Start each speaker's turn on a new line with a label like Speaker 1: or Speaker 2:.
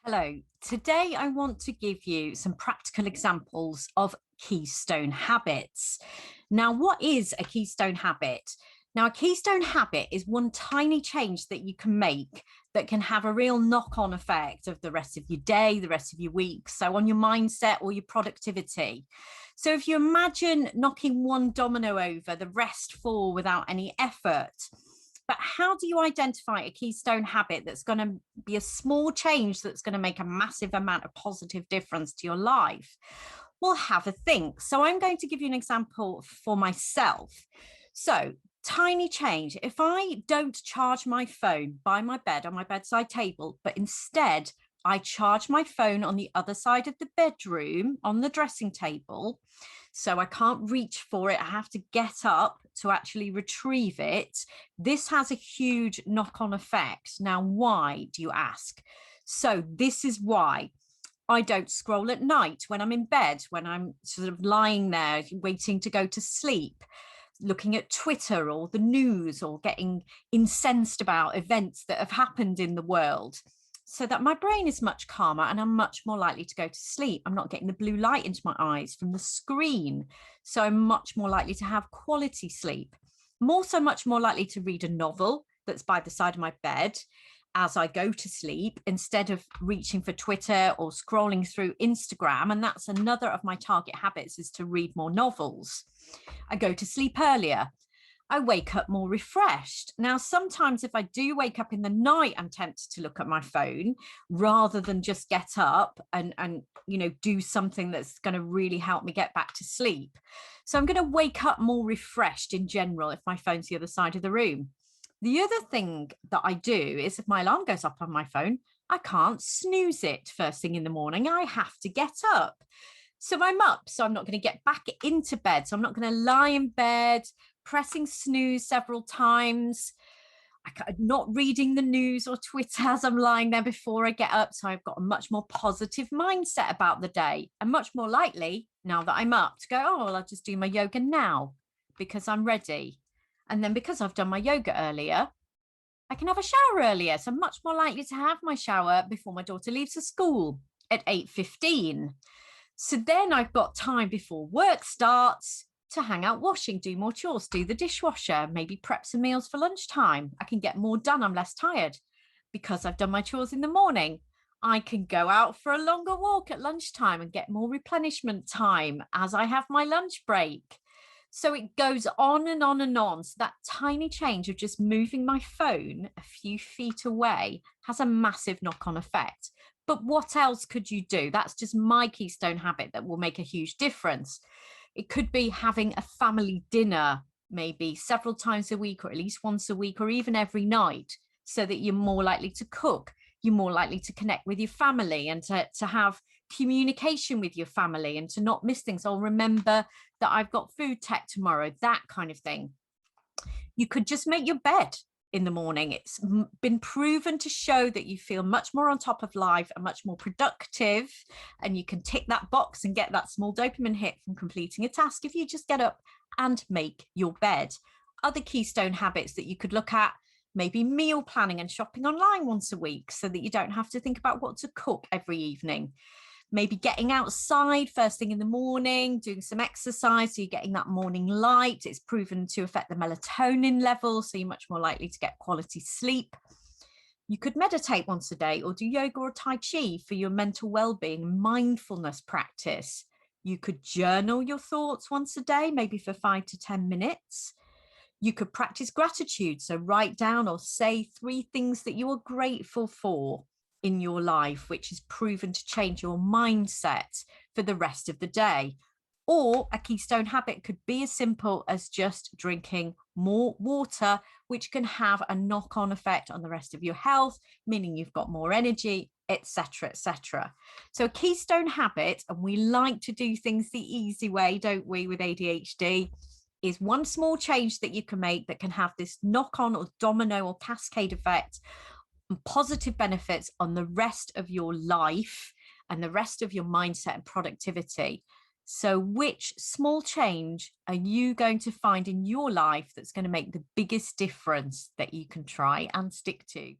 Speaker 1: Hello, today I want to give you some practical examples of keystone habits. Now, what is a keystone habit? Now, a keystone habit is one tiny change that you can make that can have a real knock-on effect of the rest of your day, the rest of your week, so on your mindset or your productivity. So if you imagine knocking one domino over, the rest fall without any effort. But how do you identify a keystone habit that's going to be a small change that's going to make a massive amount of positive difference to your life? Well, have a think. So I'm going to give you an example for myself. So tiny change. If I don't charge my phone by my bed on my bedside table, but instead I charge my phone on the other side of the bedroom on the dressing table, so I can't reach for it. I have to get up to actually retrieve it. This has a huge knock-on effect. Now, why, do you ask? So this is why. I don't scroll at night when I'm in bed, when I'm sort of lying there waiting to go to sleep, looking at Twitter or the news or getting incensed about events that have happened in the world, so that my brain is much calmer and I'm much more likely to go to sleep. I'm not getting the blue light into my eyes from the screen, so I'm much more likely to have quality sleep. I'm also much more likely to read a novel that's by the side of my bed as I go to sleep instead of reaching for Twitter or scrolling through Instagram. And that's another of my target habits, is to read more novels. I go to sleep earlier. I wake up more refreshed. Now, sometimes if I do wake up in the night, I'm tempted to look at my phone rather than just get up and do something that's going to really help me get back to sleep. So I'm going to wake up more refreshed in general if my phone's the other side of the room. The other thing that I do is if my alarm goes up on my phone, I can't snooze it first thing in the morning. I have to get up. So I'm up, so I'm not going to get back into bed. So I'm not going to lie in bed, pressing snooze several times. I'm not reading the news or Twitter as I'm lying there before I get up. So I've got a much more positive mindset about the day and much more likely now that I'm up to go, oh, well, I'll just do my yoga now because I'm ready. And then because I've done my yoga earlier, I can have a shower earlier. So I'm much more likely to have my shower before my daughter leaves for school at 8:15. So then I've got time before work starts to hang out washing, do more chores, do the dishwasher, maybe prep some meals for lunchtime. I can get more done. I'm less tired because I've done my chores in the morning. I can go out for a longer walk at lunchtime and get more replenishment time as I have my lunch break. So it goes on and on and on. So that tiny change of just moving my phone a few feet away has a massive knock-on effect. But what else could you do? That's just my keystone habit that will make a huge difference. It could be having a family dinner, maybe several times a week, or at least once a week, or even every night, so that you're more likely to cook. You're more likely to connect with your family and to have communication with your family and to not miss things. I'll remember that I've got food tech tomorrow, that kind of thing. You could just make your bed in the morning. It's been proven to show that you feel much more on top of life and much more productive, and you can tick that box and get that small dopamine hit from completing a task if you just get up and make your bed. Other keystone habits that you could look at, maybe meal planning and shopping online once a week so that you don't have to think about what to cook every evening. Maybe getting outside first thing in the morning, doing some exercise, so you're getting that morning light. It's proven to affect the melatonin level, so you're much more likely to get quality sleep. You could meditate once a day or do yoga or Tai Chi for your mental well-being, mindfulness practice. You could journal your thoughts once a day, maybe for 5 to 10 minutes. You could practice gratitude, so write down or say 3 things that you are grateful for in your life, which is proven to change your mindset for the rest of the day. Or a keystone habit could be as simple as just drinking more water, which can have a knock-on effect on the rest of your health, meaning you've got more energy, etc., etc. So a keystone habit, and we like to do things the easy way, don't we, with ADHD, is one small change that you can make that can have this knock-on or domino or cascade effect and positive benefits on the rest of your life and the rest of your mindset and productivity. So which small change are you going to find in your life that's going to make the biggest difference that you can try and stick to?